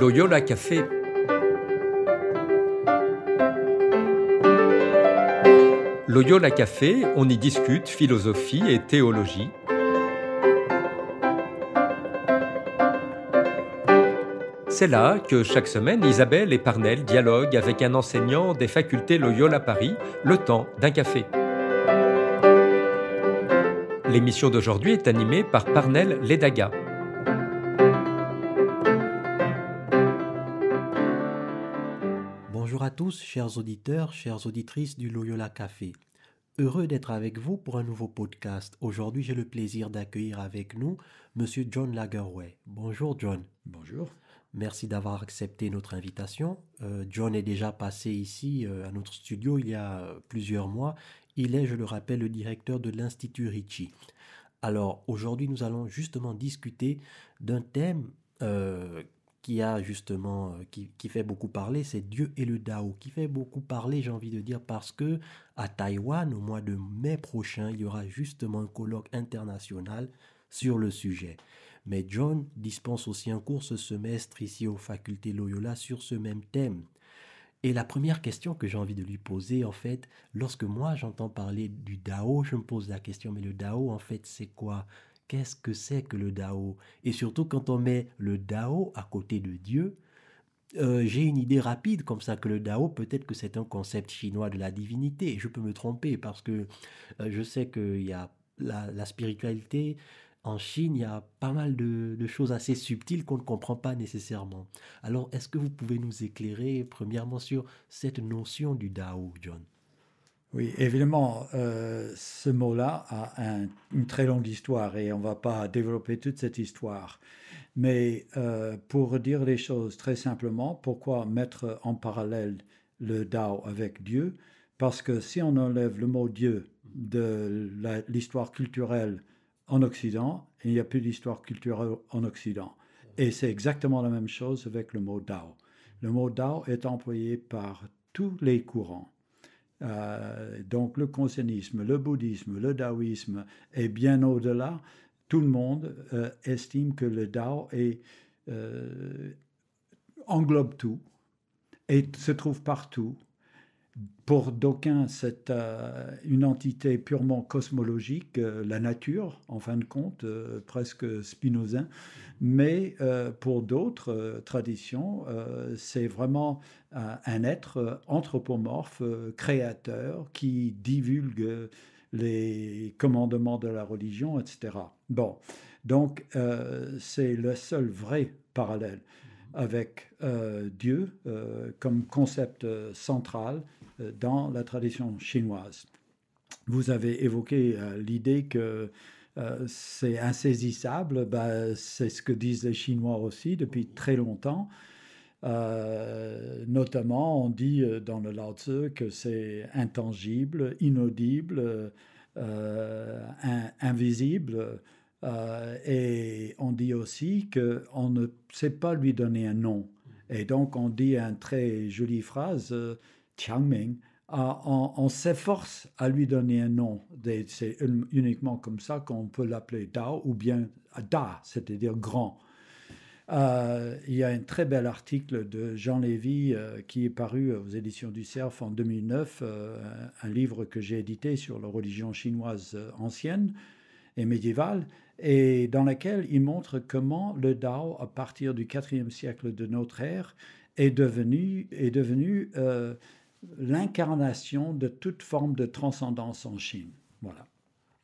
Loyola Café. Loyola Café, on y discute philosophie et théologie. C'est là que chaque semaine, Isabelle et Parnell dialoguent avec un enseignant des facultés Loyola Paris, le temps d'un café. L'émission d'aujourd'hui est animée par Parnell Ledaga. Bonjour à tous, chers auditeurs, chères auditrices du Loyola Café. Heureux d'être avec vous pour un nouveau podcast. Aujourd'hui, j'ai le plaisir d'accueillir avec nous Monsieur John Lagerwey. Bonjour John. Bonjour. Merci d'avoir accepté notre invitation. John est déjà passé ici à notre studio il y a plusieurs mois. Il est, je le rappelle, le directeur de l'Institut Ricci. Alors aujourd'hui, nous allons justement discuter d'un thème qui fait beaucoup parler, c'est Dieu et le Dao, qui fait beaucoup parler, j'ai envie de dire, parce que à Taïwan, au mois de mai prochain, il y aura justement un colloque international sur le sujet. Mais John dispense aussi un cours ce semestre ici aux facultés Loyola sur ce même thème. Et la première question que j'ai envie de lui poser, en fait, lorsque moi j'entends parler du Dao, je me pose la question, mais le Dao, en fait, c'est quoi? Qu'est-ce que c'est que le Dao? Et surtout, quand on met le Dao à côté de Dieu, j'ai une idée rapide comme ça que le Dao, peut-être que c'est un concept chinois de la divinité. Je peux me tromper parce que je sais qu'il y a la spiritualité. En Chine, il y a pas mal de choses assez subtiles qu'on ne comprend pas nécessairement. Alors, est-ce que vous pouvez nous éclairer premièrement sur cette notion du Dao, John? Oui, évidemment, ce mot-là a une très longue histoire et on ne va pas développer toute cette histoire. Mais pour dire les choses très simplement, pourquoi mettre en parallèle le Dao avec Dieu? Parce que si on enlève le mot Dieu de l'histoire culturelle en Occident, il n'y a plus d'histoire culturelle en Occident. Et c'est exactement la même chose avec le mot Dao. Le mot Dao est employé par tous les courants. Donc le confucianisme, le bouddhisme, le taoïsme et bien au-delà, tout le monde estime que le Dao englobe tout et se trouve partout. Pour d'aucuns, c'est une entité purement cosmologique, la nature, en fin de compte, presque spinozin. Mais pour d'autres traditions, c'est vraiment un être anthropomorphe, créateur, qui divulgue les commandements de la religion, etc. Bon, donc c'est le seul vrai parallèle avec Dieu comme concept central dans la tradition chinoise. Vous avez évoqué l'idée que c'est insaisissable, c'est ce que disent les Chinois aussi depuis très longtemps. Notamment, on dit dans le Lao Tzu que c'est intangible, inaudible, invisible. Et on dit aussi qu'on ne sait pas lui donner un nom. Et donc on dit une très jolie phrase, Tiangming, on s'efforce à lui donner un nom. C'est uniquement comme ça qu'on peut l'appeler Dao ou bien Da, c'est-à-dire grand. Il y a un très bel article de Jean Lévy qui est paru aux éditions du Cerf en 2009, un livre que j'ai édité sur la religion chinoise ancienne et médiévale, et dans lequel il montre comment le Dao, à partir du IVe siècle de notre ère, est devenu l'incarnation de toute forme de transcendance en Chine. Voilà.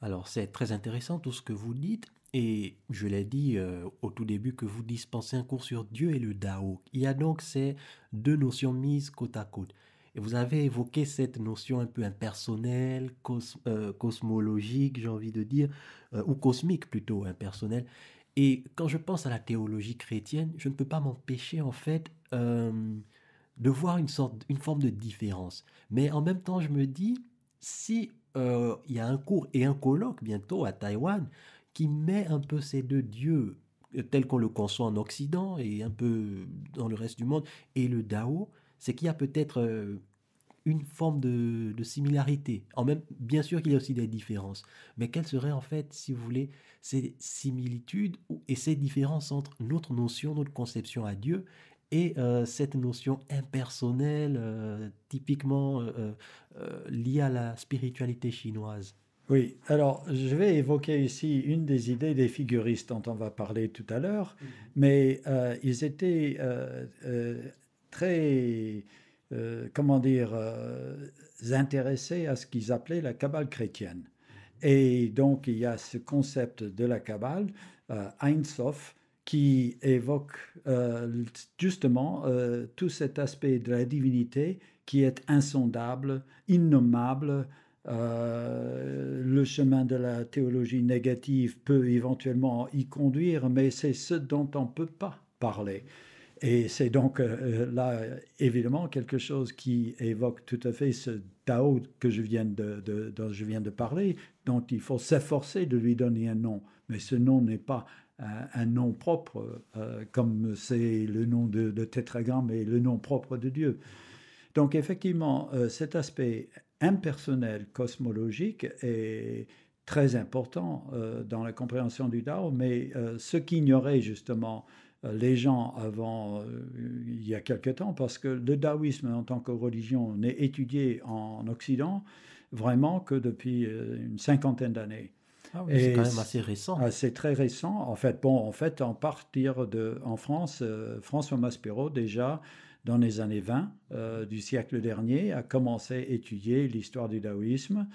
Alors, c'est très intéressant tout ce que vous dites. Et je l'ai dit au tout début que vous dispensez un cours sur Dieu et le Dao. Il y a donc ces deux notions mises côte à côte. Et vous avez évoqué cette notion un peu impersonnelle, cosmologique, j'ai envie de dire, ou cosmique plutôt, impersonnelle. Et quand je pense à la théologie chrétienne, je ne peux pas m'empêcher en fait de voir une forme de différence. Mais en même temps, je me dis, si il y a un cours et un colloque bientôt à Taïwan qui met un peu ces deux dieux tels qu'on le conçoit en Occident et un peu dans le reste du monde, et le Dao, c'est qu'il y a peut-être une forme de similarité. Bien sûr qu'il y a aussi des différences, mais quelles seraient en fait, si vous voulez, ces similitudes et ces différences entre notre notion, notre conception à Dieu et cette notion impersonnelle, typiquement liée à la spiritualité chinoise. Oui, alors je vais évoquer ici une des idées des figuristes dont on va parler tout à l'heure, mais ils étaient très, comment dire, intéressés à ce qu'ils appelaient la Kabbale chrétienne. Et donc il y a ce concept de la Kabbale, Ein Sof, qui évoque justement tout cet aspect de la divinité qui est insondable, innommable. Le chemin de la théologie négative peut éventuellement y conduire, mais c'est ce dont on ne peut pas parler. Et c'est donc là, évidemment, quelque chose qui évoque tout à fait ce Tao que dont je viens de parler, dont il faut s'efforcer de lui donner un nom. Mais ce nom n'est pas un nom propre, comme c'est le nom de tétragramme et le nom propre de Dieu. Donc effectivement, cet aspect impersonnel, cosmologique est très important dans la compréhension du Tao, mais ce qu'ignoraient justement les gens avant, il y a quelque temps, parce que le taoïsme en tant que religion n'est étudié en Occident vraiment que depuis une cinquantaine d'années. Ah oui, c'est quand même assez récent. C'est très récent. En fait, en France, François Maspero, déjà, dans les années 20 du siècle dernier, a commencé à étudier l'histoire du taoïsme.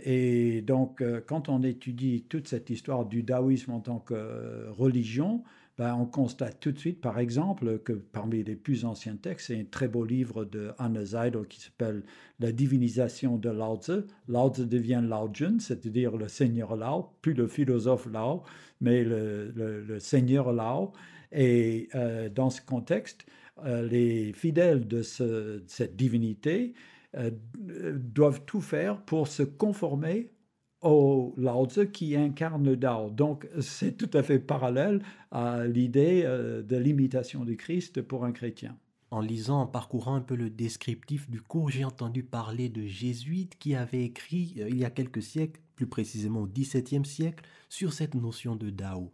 Et donc, quand on étudie toute cette histoire du taoïsme en tant que religion, ben, on constate tout de suite, par exemple, que parmi les plus anciens textes, c'est un très beau livre de Anne Seidel qui s'appelle La divinisation de Lao Tzu. Lao Tzu devient Lao Jun, c'est-à-dire le seigneur Lao, plus le philosophe Lao, mais le seigneur Lao. Et dans ce contexte, les fidèles de cette divinité doivent tout faire pour se conformer au Lao Tzu qui incarne le Tao. Donc c'est tout à fait parallèle à l'idée de l'imitation du Christ pour un chrétien. En lisant, en parcourant un peu le descriptif du cours, j'ai entendu parler de jésuites qui avaient écrit il y a quelques siècles, plus précisément au XVIIe siècle, sur cette notion de Tao.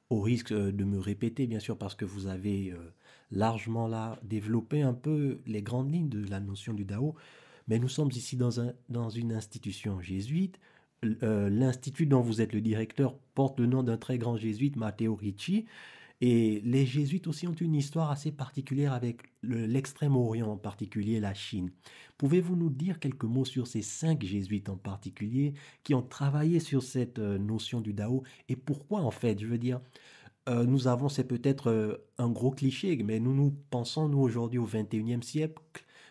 Au risque de me répéter, bien sûr, parce que vous avez largement là développé un peu les grandes lignes de la notion du Tao, mais nous sommes ici dans une institution jésuite. L'institut dont vous êtes le directeur porte le nom d'un très grand jésuite, Matteo Ricci. Et les jésuites aussi ont une histoire assez particulière avec l'extrême-orient, en particulier la Chine. Pouvez-vous nous dire quelques mots sur ces 5 jésuites en particulier qui ont travaillé sur cette notion du Tao et pourquoi en fait, je veux dire, nous avons, c'est peut-être un gros cliché, mais nous pensons, nous aujourd'hui au XXIe siècle,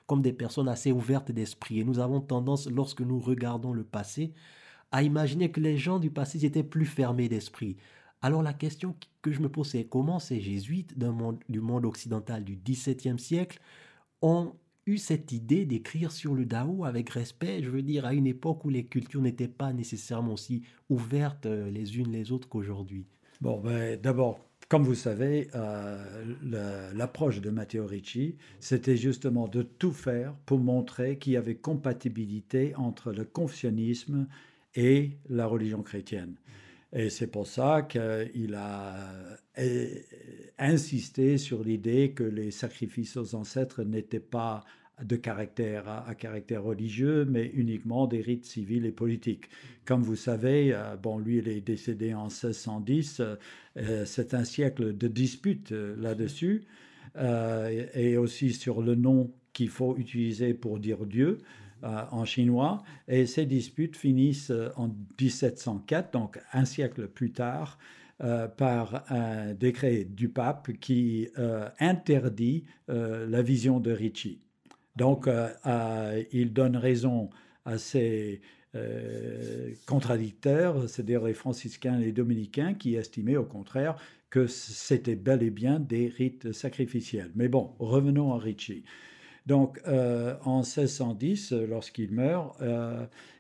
comme des personnes assez ouvertes d'esprit. Et nous avons tendance, lorsque nous regardons le passé, à imaginer que les gens du passé étaient plus fermés d'esprit. Alors la question que je me pose, c'est comment ces jésuites du monde occidental du XVIIe siècle ont eu cette idée d'écrire sur le Tao avec respect, je veux dire, à une époque où les cultures n'étaient pas nécessairement aussi ouvertes les unes les autres qu'aujourd'hui. Bon, ben, d'abord, comme vous savez, l'approche de Matteo Ricci, c'était justement de tout faire pour montrer qu'il y avait compatibilité entre le confucianisme et la religion chrétienne. Et c'est pour ça qu'il a insisté sur l'idée que les sacrifices aux ancêtres n'étaient pas de caractère à caractère religieux, mais uniquement des rites civils et politiques. Comme vous savez, bon, lui, il est décédé en 1610, c'est un siècle de disputes là-dessus, et aussi sur le nom qu'il faut utiliser pour dire Dieu en chinois. Et ces disputes finissent en 1704, donc un siècle plus tard, par un décret du pape qui interdit la vision de Ricci. Donc, il donne raison à ces contradicteurs, c'est-à-dire les franciscains et les dominicains, qui estimaient au contraire que c'était bel et bien des rites sacrificiels. Mais bon, revenons à Ricci. Donc, en 1610, lorsqu'il meurt,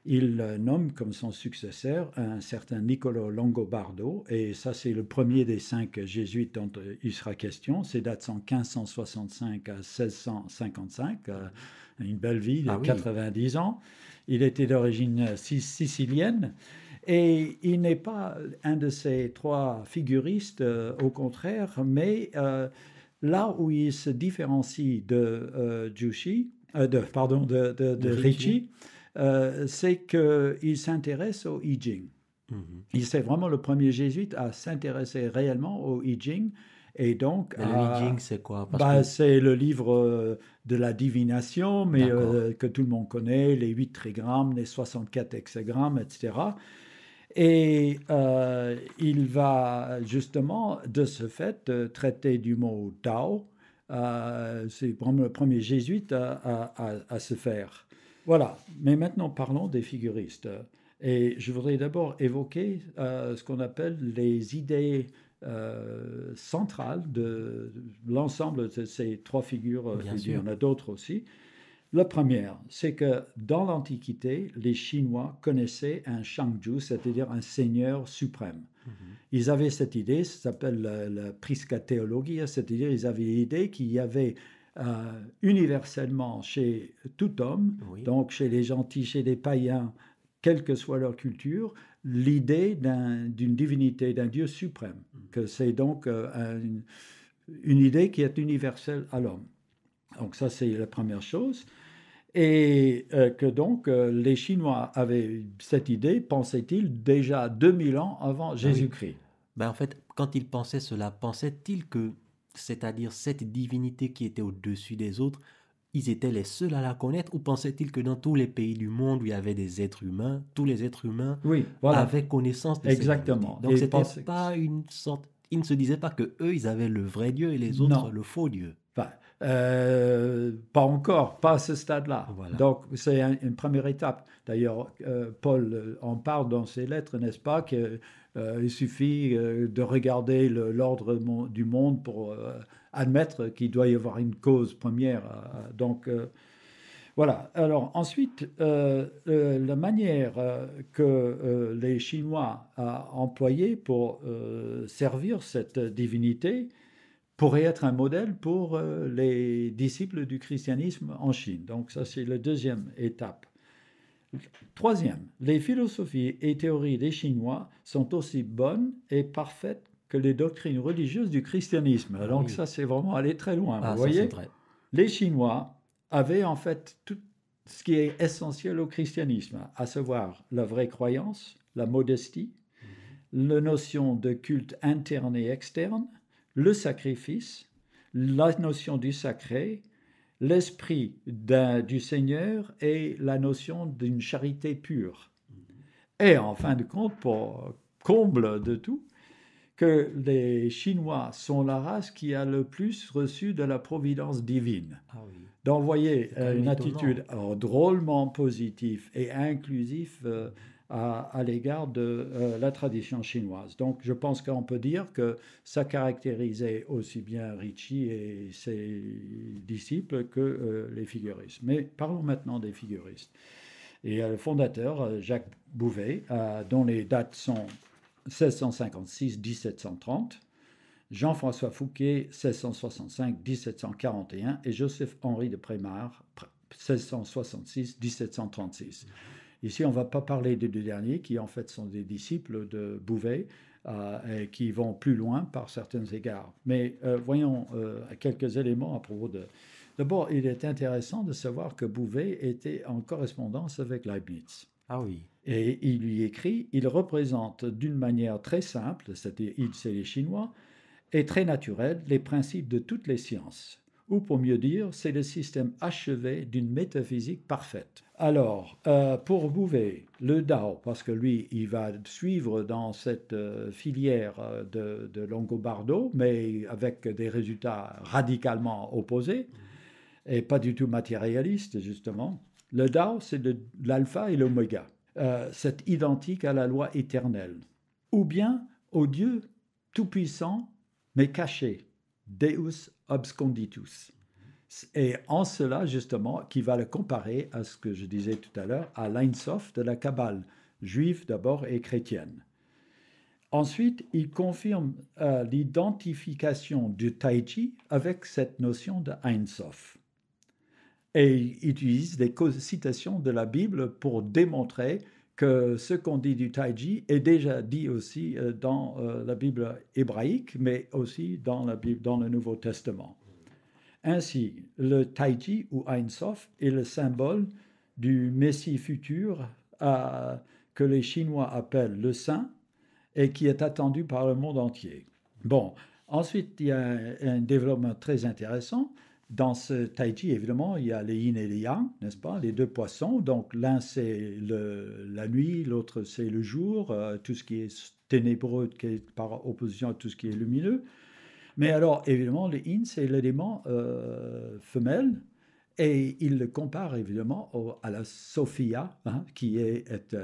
il nomme comme son successeur un certain Niccolò Longobardo, et ça c'est le premier des 5 jésuites dont il sera question. C'est date de 1565 à 1655, une belle vie de 90 ans. Il était d'origine sicilienne, et il n'est pas un de ces 3 figuristes, au contraire, mais là où il se différencie de Ricci, c'est qu'il s'intéresse au I Ching. C'est vraiment le premier jésuite à s'intéresser réellement au I Ching. Et donc, Mais le I Ching, c'est quoi? Parce que... c'est le livre de la divination, mais que tout le monde connaît, les 8 trigrammes, les 64 hexagrammes, etc. Et il va justement, de ce fait, traiter du mot Tao. C'est vraiment le premier jésuite à se faire. Voilà, mais maintenant parlons des figuristes. Et je voudrais d'abord évoquer ce qu'on appelle les idées centrales de l'ensemble de ces 3 figures. Il y en a d'autres aussi. La première, c'est que dans l'Antiquité, les Chinois connaissaient un Shangju, c'est-à-dire un seigneur suprême. Ils avaient cette idée, ça s'appelle la Priscathéologie, c'est-à-dire ils avaient l'idée qu'il y avait universellement chez tout homme, donc chez les gentils, chez les païens, quelle que soit leur culture, l'idée d'une divinité, d'un Dieu suprême, que c'est donc une idée qui est universelle à l'homme. Donc ça, c'est la première chose. Et que donc les Chinois avaient cette idée, pensaient-ils, déjà 2000 ans avant Jésus-Christ. En fait, quand ils pensaient cela, pensaient-ils que, c'est-à-dire cette divinité qui était au-dessus des autres, ils étaient les seuls à la connaître, ou pensaient-ils que dans tous les pays du monde où il y avait des êtres humains, tous les êtres humains avaient connaissance de cette divinité? Donc c'était pas une sorte... Ils ne se disaient pas que eux, ils avaient le vrai Dieu et les autres le faux Dieu. Pas encore, pas à ce stade-là. Voilà. Donc, c'est une première étape. D'ailleurs, Paul en parle dans ses lettres, n'est-ce pas, qu'il suffit de regarder l'ordre du monde pour admettre qu'il doit y avoir une cause première. Donc, voilà. Alors, ensuite, la manière que les Chinois ont employée pour servir cette divinité pourrait être un modèle pour les disciples du christianisme en Chine. Donc ça, c'est la deuxième étape. Troisième, les philosophies et théories des Chinois sont aussi bonnes et parfaites que les doctrines religieuses du christianisme. Donc ça, c'est vraiment aller très loin. Vous voyez, les Chinois avaient en fait tout ce qui est essentiel au christianisme, à savoir la vraie croyance, la modestie, la notion de culte interne et externe, le sacrifice, la notion du sacré, l'esprit du Seigneur et la notion d'une charité pure. Et en fin de compte, pour comble de tout, que les Chinois sont la race qui a le plus reçu de la providence divine. Donc, vous voyez, une attitude drôlement positive et inclusive à l'égard de la tradition chinoise. Donc, je pense qu'on peut dire que ça caractérisait aussi bien Ricci et ses disciples que les figuristes. Mais parlons maintenant des figuristes. Et le fondateur, Jacques Bouvet, dont les dates sont 1656-1730, Jean-François Fouquet, 1665-1741, et Joseph-Henri de Prémart, 1666-1736. Ici, on ne va pas parler des 2 derniers, qui en fait sont des disciples de Bouvet, et qui vont plus loin par certains égards. Mais voyons quelques éléments à propos de... D'abord, il est intéressant de savoir que Bouvet était en correspondance avec Leibniz. Et il lui écrit, il représente d'une manière très simple, c'est-à-dire c'est les Chinois, et très naturelle, les principes de toutes les sciences. Ou pour mieux dire, c'est le système achevé d'une métaphysique parfaite. Alors, pour Bouvet, le Tao, parce que lui, il va suivre dans cette filière de Longobardo, mais avec des résultats radicalement opposés, et pas du tout matérialistes, justement. Le Tao, c'est l'alpha et l'oméga. C'est identique à la loi éternelle, ou bien au Dieu tout-puissant, mais caché, Deus absconditus. Et en cela, justement, qui va le comparer à ce que je disais tout à l'heure, à l'Ein Sof de la Kabbale, juive d'abord et chrétienne. Ensuite, il confirme l'identification du Tai Chi avec cette notion de Ein Sof. Et il utilise des citations de la Bible pour démontrer que ce qu'on dit du Taiji est déjà dit aussi dans la Bible hébraïque, mais aussi dans la Bible, dans le Nouveau Testament. Ainsi, le Taiji ou Ein Sof est le symbole du Messie futur que les Chinois appellent le Saint et qui est attendu par le monde entier. Bon, ensuite, il y a un développement très intéressant. Dans ce Taiji, évidemment, il y a les yin et les yang, n'est-ce pas, les deux poissons. Donc, l'un, c'est la nuit, l'autre, c'est le jour, tout ce qui est ténébreux qui est par opposition à tout ce qui est lumineux. Mais alors, évidemment, le yin, c'est l'élément femelle, et il le compare évidemment à la Sophia, qui est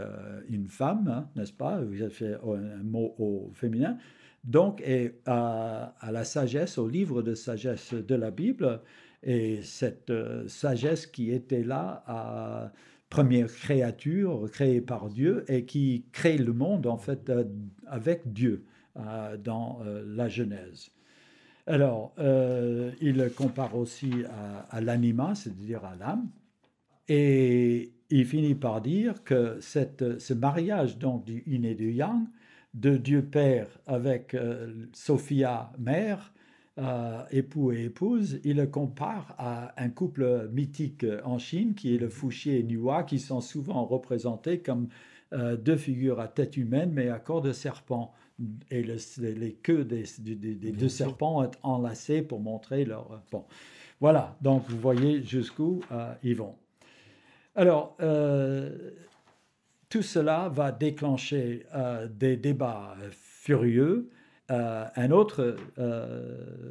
une femme, n'est-ce pas? Vous avez fait un mot au féminin. Donc, et à la sagesse, au livre de sagesse de la Bible, et cette sagesse qui était là, première créature créée par Dieu et qui crée le monde en fait avec Dieu dans la Genèse. Alors, il le compare aussi à l'anima, c'est-à-dire à l'âme, et il finit par dire que ce mariage donc du yin et du yang, de Dieu Père avec Sophia Mère, époux et épouse, il le compare à un couple mythique en Chine qui est le Fuxi et Nuwa, qui sont souvent représentés comme deux figures à tête humaine mais à corps de serpent. Et les queues des deux serpents sont enlacées pour montrer leur... Bon, voilà, donc vous voyez jusqu'où ils vont. Alors, tout cela va déclencher des débats furieux. Un autre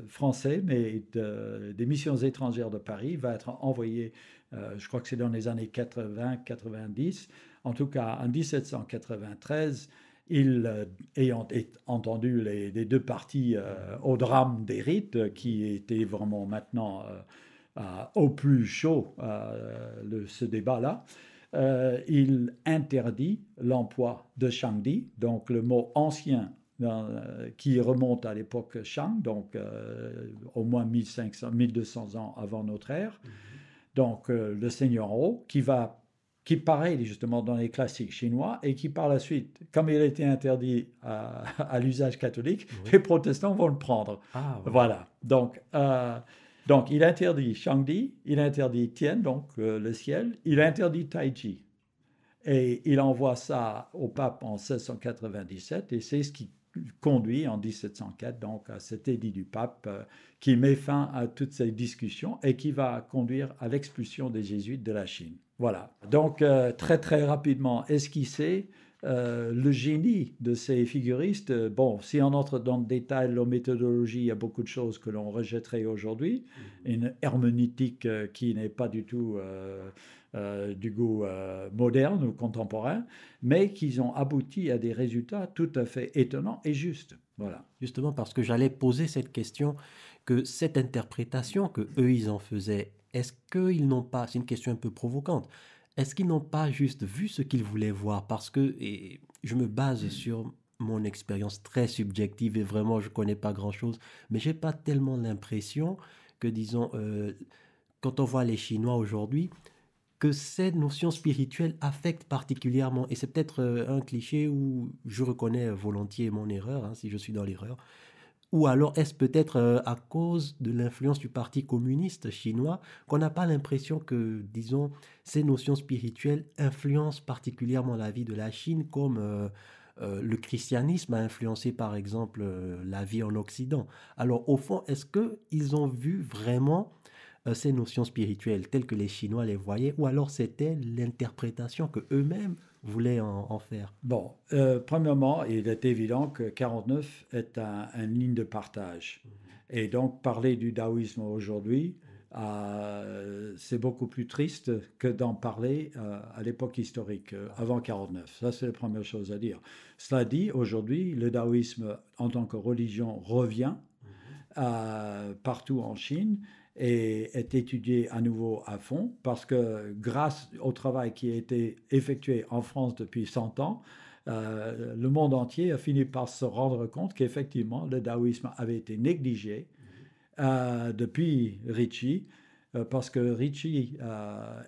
Français, mais des missions étrangères de Paris, va être envoyé, je crois que c'est dans les années 80-90, en tout cas en 1793, ayant entendu les deux parties au drame des rites, qui était vraiment maintenant au plus chaud, ce débat-là, il interdit l'emploi de Shangdi, donc le mot ancien qui remonte à l'époque Shang, donc au moins 1200 ans avant notre ère. Donc le seigneur Ho, qui paraît justement dans les classiques chinois et qui par la suite, comme il a été interdit à l'usage catholique, les protestants vont le prendre. Voilà. Donc il interdit Shangdi, il interdit Tian, donc le ciel, il interdit Taiji. Et il envoie ça au pape en 1697 et c'est ce qui conduit en 1704 donc à cet édit du pape qui met fin à toutes ces discussions et qui va conduire à l'expulsion des jésuites de la Chine. Voilà. Donc très très rapidement esquissé le génie de ces figuristes. Bon, si on entre dans le détail, la méthodologie, il y a beaucoup de choses que l'on rejetterait aujourd'hui. Une herméneutique qui n'est pas du tout du goût moderne ou contemporain, mais qui ont abouti à des résultats tout à fait étonnants et justes. Voilà. Justement parce que j'allais poser cette question, que cette interprétation que eux ils en faisaient, est-ce qu'ils n'ont pas, c'est une question un peu provocante, est-ce qu'ils n'ont pas juste vu ce qu'ils voulaient voir? Parce que, et je me base sur mon expérience très subjective et vraiment je connais pas grand-chose, mais j'ai pas tellement l'impression que, disons, quand on voit les Chinois aujourd'hui, que cette notion spirituelle affecte particulièrement, et c'est peut-être un cliché où je reconnais volontiers mon erreur, si je suis dans l'erreur, ou alors est-ce peut-être à cause de l'influence du Parti communiste chinois qu'on n'a pas l'impression que, disons, ces notions spirituelles influencent particulièrement la vie de la Chine comme le christianisme a influencé par exemple la vie en Occident. Alors au fond, est-ce qu'ils ont vu vraiment ces notions spirituelles telles que les Chinois les voyaient, ou alors c'était l'interprétation que eux-mêmes voulaient en faire? Bon, premièrement, il est évident que 49 est une ligne de partage. Et donc, parler du taoïsme aujourd'hui, c'est beaucoup plus triste que d'en parler à l'époque historique, avant 49. Ça, c'est la première chose à dire. Cela dit, aujourd'hui, le taoïsme en tant que religion revient partout en Chine et est étudié à nouveau à fond parce que grâce au travail qui a été effectué en France depuis 100 ans, le monde entier a fini par se rendre compte qu'effectivement le taoïsme avait été négligé depuis Ricci, parce que Ricci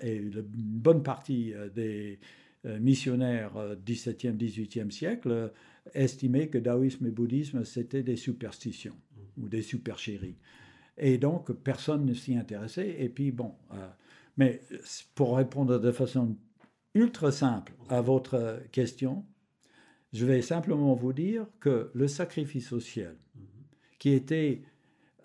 et une bonne partie des missionnaires 17e, 18e siècle estimaient que taoïsme et bouddhisme, c'était des superstitions ou des supercheries. Et donc, personne ne s'y intéressait. Et puis, bon, mais pour répondre de façon ultra simple à votre question, je vais simplement vous dire que le sacrifice au ciel, qui était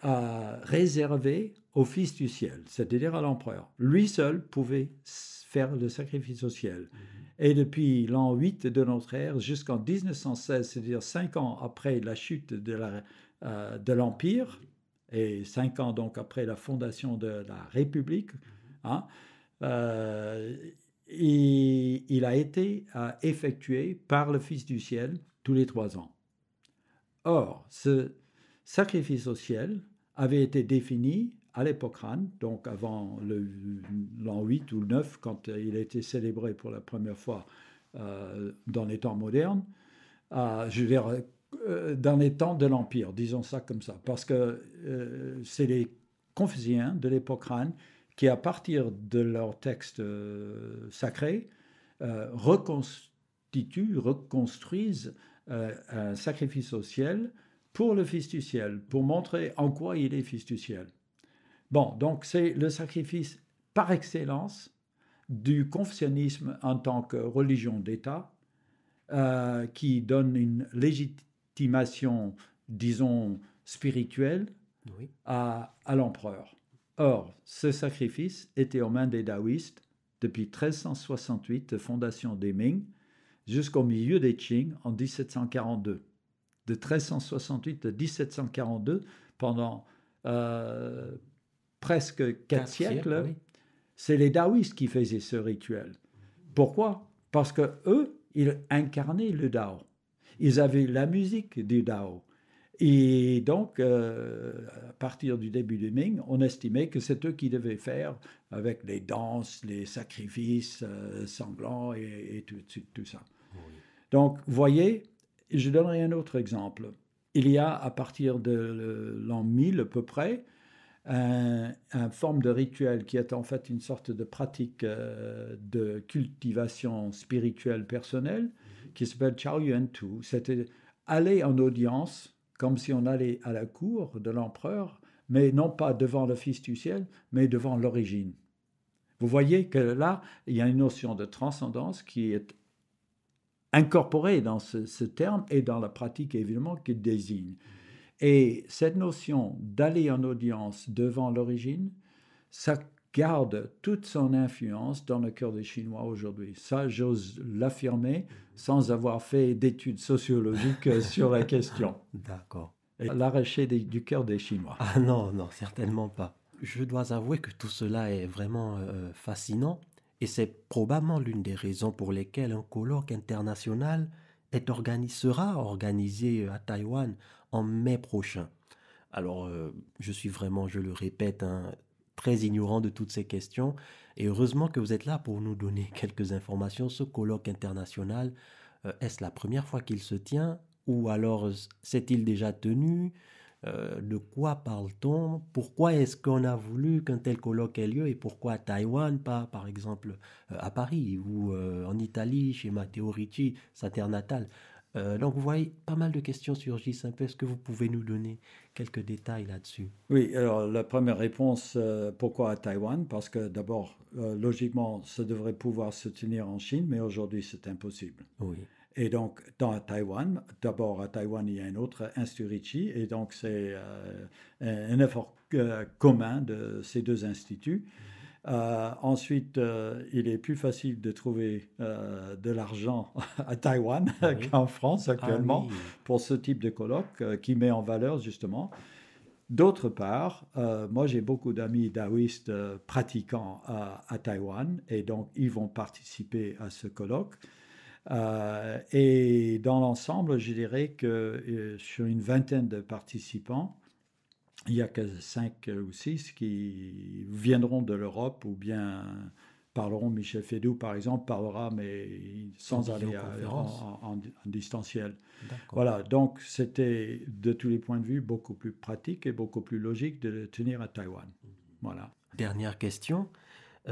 réservé au Fils du ciel, c'est-à-dire à l'empereur, lui seul pouvait faire le sacrifice au ciel. Et depuis l'an 8 de notre ère jusqu'en 1916, c'est-à-dire 5 ans après la chute de l'Empire, et 5 ans donc après la fondation de la République, hein, il a été effectué par le Fils du ciel tous les 3 ans. Or, ce sacrifice au ciel avait été défini à l'époque Han, donc avant l'an 8 ou le 9, quand il a été célébré pour la première fois dans les temps modernes, je veux dire, dans les temps de l'Empire, disons ça comme ça, parce que c'est les Confuciens de l'époque Han qui, à partir de leurs textes sacrés, reconstruisent un sacrifice au ciel pour le Fils du ciel, pour montrer en quoi il est Fils du ciel. Bon, donc c'est le sacrifice par excellence du confucianisme en tant que religion d'État, qui donne une légitimation, disons, spirituelle à l'empereur. Or, ce sacrifice était aux mains des taoïstes depuis 1368, de fondation des Ming, jusqu'au milieu des Qing en 1742. De 1368 à 1742, pendant presque 4 siècles, oui. C'est les taoïstes qui faisaient ce rituel. Pourquoi? Parce que eux, ils incarnaient le Tao. Ils avaient la musique du Tao. Et donc, à partir du début du Ming, on estimait que c'est eux qui devaient faire avec les danses, les sacrifices sanglants et tout ça. Oui. Donc, vous voyez, je donnerai un autre exemple. Il y a, à partir de l'an 1000 à peu près, une forme de rituel qui est en fait une sorte de pratique de cultivation spirituelle personnelle qui s'appelle Chao Yuan Tu. C'était aller en audience comme si on allait à la cour de l'empereur, mais non pas devant le Fils du ciel, mais devant l'origine. Vous voyez que là, il y a une notion de transcendance qui est incorporée dans ce terme et dans la pratique évidemment qu'il désigne. Et cette notion d'aller en audience devant l'origine, ça garde toute son influence dans le cœur des Chinois aujourd'hui. Ça, j'ose l'affirmer sans avoir fait d'études sociologiques sur la question. D'accord. Et l'arracher du cœur des Chinois. Ah non, non, certainement pas. Je dois avouer que tout cela est vraiment fascinant et c'est probablement l'une des raisons pour lesquelles un colloque international sera organisé à Taïwan en mai prochain. Alors, je suis vraiment, je le répète, très ignorant de toutes ces questions. Et heureusement que vous êtes là pour nous donner quelques informations. Ce colloque international, est-ce la première fois qu'il se tient ou alors s'est-il déjà tenu? De quoi parle-t-on? Pourquoi est-ce qu'on a voulu qu'un tel colloque ait lieu et pourquoi à Taïwan, pas par exemple à Paris ou en Italie, chez Matteo Ricci, sa terre natale? Donc vous voyez, pas mal de questions surgissent un peu. Est-ce que vous pouvez nous donner quelques détails là-dessus? Oui, alors la première réponse, pourquoi à Taïwan? Parce que d'abord, logiquement, ça devrait pouvoir se tenir en Chine, mais aujourd'hui c'est impossible. Oui. Et donc, Taïwan, d'abord à Taïwan, il y a un autre Institut Ricci, et donc c'est un effort commun de ces deux instituts. Ensuite, il est plus facile de trouver de l'argent à Taïwan qu'en France actuellement pour ce type de colloque qui met en valeur justement. D'autre part, moi j'ai beaucoup d'amis taoïstes pratiquants à Taïwan et donc ils vont participer à ce colloque. Et dans l'ensemble, je dirais que sur une vingtaine de participants, il n'y a que 5 ou 6 qui viendront de l'Europe ou bien parleront. Michel Fédou, par exemple, parlera, mais sans aller en distanciel. Voilà, donc c'était, de tous les points de vue, beaucoup plus pratique et beaucoup plus logique de le tenir à Taïwan. Voilà. Dernière question.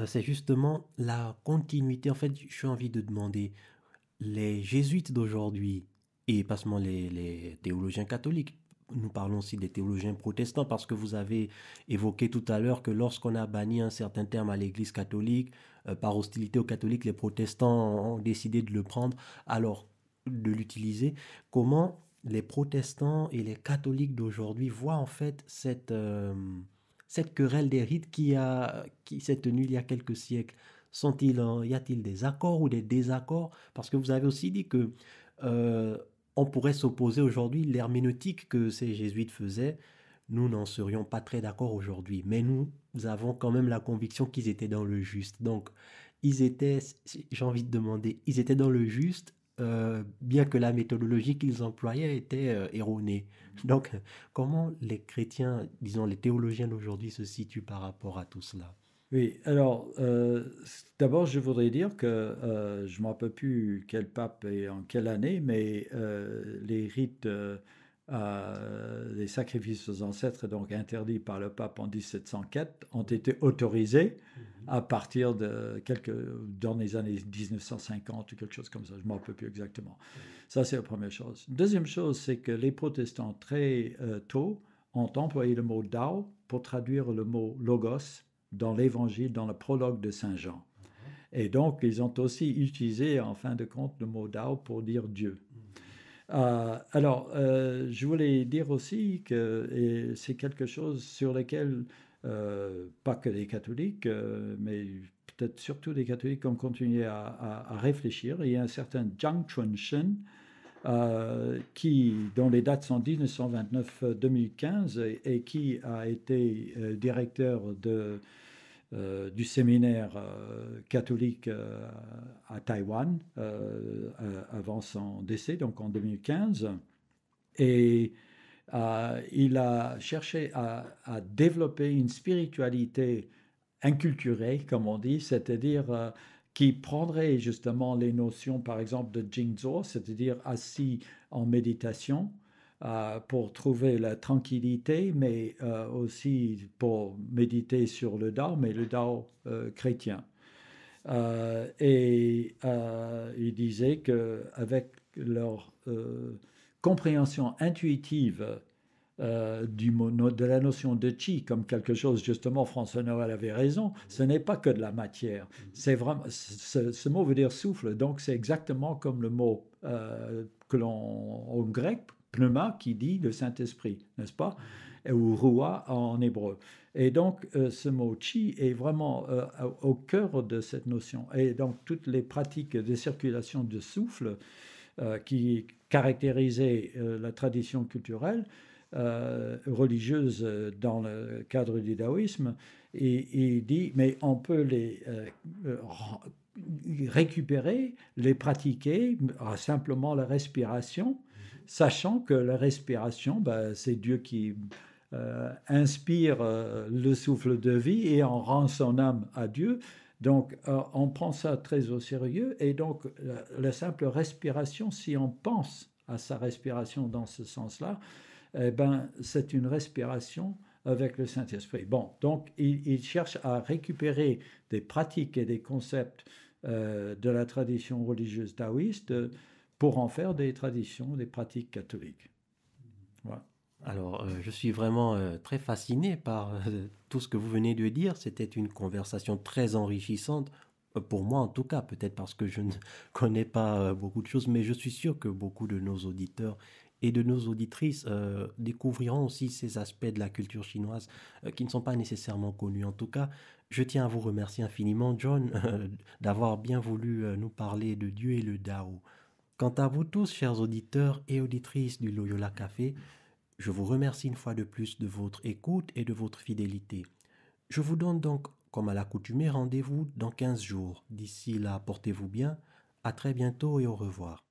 c'est justement la continuité. En fait, j'ai envie de demander, les jésuites d'aujourd'hui, et pas seulement les théologiens catholiques, nous parlons aussi des théologiens protestants, parce que vous avez évoqué tout à l'heure que lorsqu'on a banni un certain terme à l'Église catholique, par hostilité aux catholiques, les protestants ont décidé de le prendre, alors de l'utiliser. Comment les protestants et les catholiques d'aujourd'hui voient en fait cette querelle des rites qui s'est tenue il y a quelques siècles? Y a-t-il des accords ou des désaccords? Parce que vous avez aussi dit que euh, on pourrait s'opposer aujourd'hui, l'herméneutique que ces jésuites faisaient, nous n'en serions pas très d'accord aujourd'hui, mais nous avons quand même la conviction qu'ils étaient dans le juste. Donc, ils étaient, j'ai envie de demander, ils étaient dans le juste, bien que la méthodologie qu'ils employaient était erronée. Donc, comment les chrétiens, disons les théologiens d'aujourd'hui se situent par rapport à tout cela? Oui, alors d'abord je voudrais dire que je ne me rappelle plus quel pape et en quelle année, mais les rites des sacrifices aux ancêtres, donc interdits par le pape en 1704, ont été autorisés à partir dans les années 1950 ou quelque chose comme ça, je ne me rappelle plus exactement. Ça c'est la première chose. Deuxième chose, c'est que les protestants très tôt ont employé le mot Dao pour traduire le mot Logos dans l'Évangile, dans le prologue de Saint Jean. Et donc, ils ont aussi utilisé, en fin de compte, le mot Dao pour dire Dieu. Alors, je voulais dire aussi que c'est quelque chose sur lequel, pas que les catholiques, mais peut-être surtout les catholiques ont continué à réfléchir. Il y a un certain Jiang Chunshen, dont les dates sont 1929-2015 et qui a été directeur du séminaire catholique à Taïwan avant son décès, donc en 2015. Et il a cherché à développer une spiritualité inculturée, comme on dit, c'est-à-dire qui prendrait justement les notions, par exemple, de Jingzhou, c'est-à-dire assis en méditation, pour trouver la tranquillité, mais aussi pour méditer sur le Dao, mais le Dao chrétien. Il disait qu'avec leur compréhension intuitive de la notion de chi comme quelque chose, justement, François Noël avait raison, ce n'est pas que de la matière. C'est vraiment, ce mot veut dire souffle, donc c'est exactement comme le mot en grec, pneuma, qui dit le Saint-Esprit, n'est-ce pas? Ou rua en hébreu. Et donc, ce mot chi est vraiment au cœur de cette notion. Et donc, toutes les pratiques de circulation de souffle qui caractérisaient la tradition culturelle, religieuse dans le cadre du taoïsme, et dit, mais on peut les récupérer, les pratiquer, simplement la respiration, sachant que la respiration, c'est Dieu qui inspire le souffle de vie et on rend son âme à Dieu. Donc, on prend ça très au sérieux. Et donc, la simple respiration, si on pense à sa respiration dans ce sens-là, c'est une respiration avec le Saint-Esprit. Bon, donc, il cherche à récupérer des pratiques et des concepts de la tradition religieuse taoïste pour en faire des traditions, des pratiques catholiques. Voilà. Alors, je suis vraiment très fasciné par tout ce que vous venez de dire. C'était une conversation très enrichissante, pour moi en tout cas, peut-être parce que je ne connais pas beaucoup de choses, mais je suis sûr que beaucoup de nos auditeurs et de nos auditrices découvriront aussi ces aspects de la culture chinoise qui ne sont pas nécessairement connus. En tout cas, je tiens à vous remercier infiniment, John, d'avoir bien voulu nous parler de Dieu et le Dao. Quant à vous tous, chers auditeurs et auditrices du Loyola Café, je vous remercie une fois de plus de votre écoute et de votre fidélité. Je vous donne donc, comme à l'accoutumée, rendez-vous dans 15 jours. D'ici là, portez-vous bien. À très bientôt et au revoir.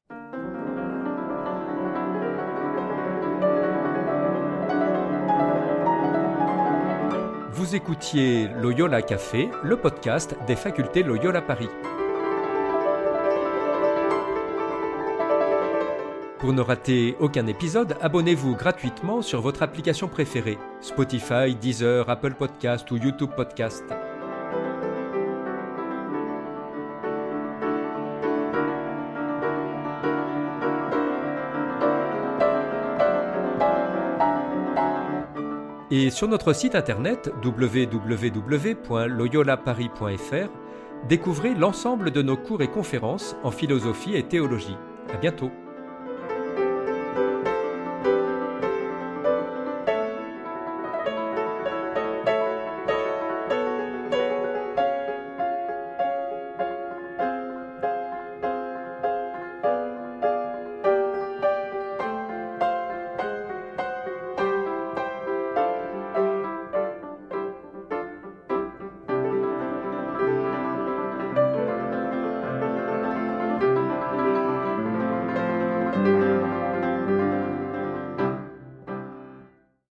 Vous écoutiez Loyola Café, le podcast des facultés Loyola Paris. Pour ne rater aucun épisode, abonnez-vous gratuitement sur votre application préférée, Spotify, Deezer, Apple Podcast ou YouTube Podcast. Et sur notre site internet www.loyolaparis.fr, découvrez l'ensemble de nos cours et conférences en philosophie et théologie. À bientôt.